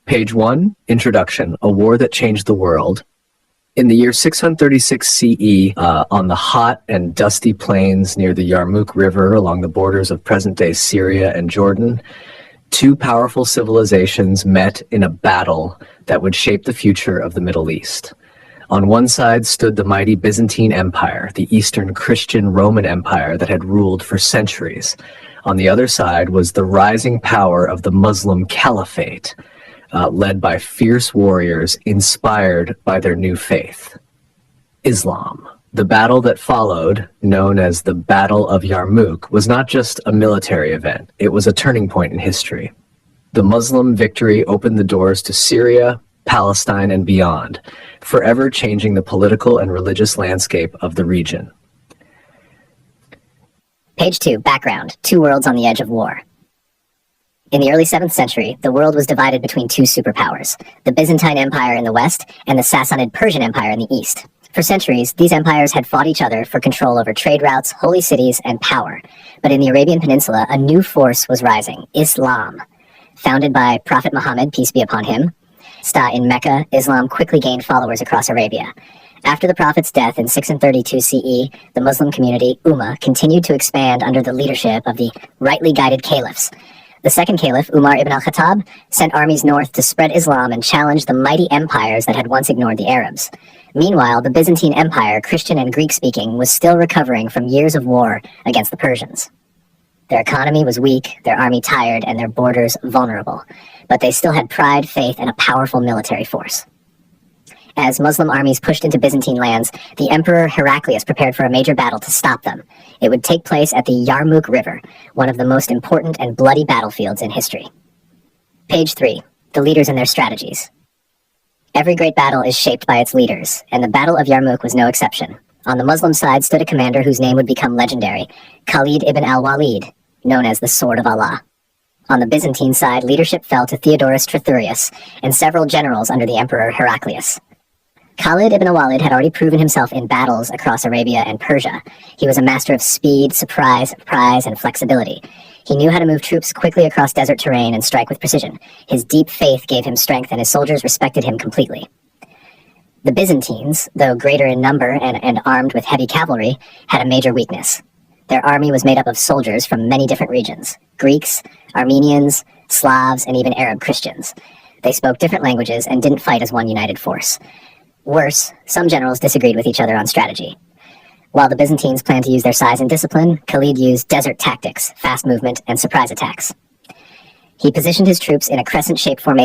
Page 1, Introduction, a War That Changed the World. In the year 636 CE, on the hot and dusty plains near the Yarmouk River along the borders of present-day Syria and Jordan, two powerful civilizations met in a battle that would shape the future of the Middle East. On one side stood the mighty Byzantine Empire, the Eastern Christian Roman Empire that had ruled for centuries. On the other side was the rising power of the Muslim Caliphate, led by fierce warriors inspired by their new faith, Islam. The battle that followed, known as the Battle of Yarmouk, was not just a military event, it was a turning point in history. The Muslim victory opened the doors to Syria, Palestine, and beyond, forever changing the political and religious landscape of the region. Page 2, Background, Two Worlds on the Edge of War. In the early 7th century, the world was divided between two superpowers, the Byzantine Empire in the west and the Sassanid Persian Empire in the east. For centuries, these empires had fought each other for control over trade routes, holy cities, and power. But in the Arabian Peninsula, a new force was rising, Islam. Founded by Prophet Muhammad, peace be upon him, in Mecca, Islam quickly gained followers across Arabia. After the Prophet's death in 632 CE, the Muslim community, Ummah, continued to expand under the leadership of the rightly guided caliphs. The second caliph, Umar ibn al-Khattab, sent armies north to spread Islam and challenge the mighty empires that had once ignored the Arabs. Meanwhile, the Byzantine Empire, Christian and Greek-speaking, was still recovering from years of war against the Persians. Their economy was weak, their army tired, and their borders vulnerable. But they still had pride, faith, and a powerful military force. As Muslim armies pushed into Byzantine lands, the Emperor Heraclius prepared for a major battle to stop them. It would take place at the Yarmouk River, one of the most important and bloody battlefields in history. Page 3. The leaders and their strategies. Every great battle is shaped by its leaders, and the Battle of Yarmouk was no exception. On the Muslim side stood a commander whose name would become legendary, Khalid ibn al-Walid, known as the Sword of Allah. On the Byzantine side, leadership fell to Theodorus Triturius and several generals under the Emperor Heraclius. Khalid ibn al-Walid had already proven himself in battles across Arabia and Persia. He was a master of speed, surprise, and flexibility. He knew how to move troops quickly across desert terrain and strike with precision. His deep faith gave him strength, and his soldiers respected him completely. The Byzantines, though greater in number and armed with heavy cavalry, had a major weakness. Their army was made up of soldiers from many different regions: Greeks, Armenians, Slavs, and even Arab Christians. They spoke different languages and didn't fight as one united force. Worse, some generals disagreed with each other on strategy. While the Byzantines planned to use their size and discipline, Khalid used desert tactics, fast movement, and surprise attacks. He positioned his troops in a crescent-shaped formation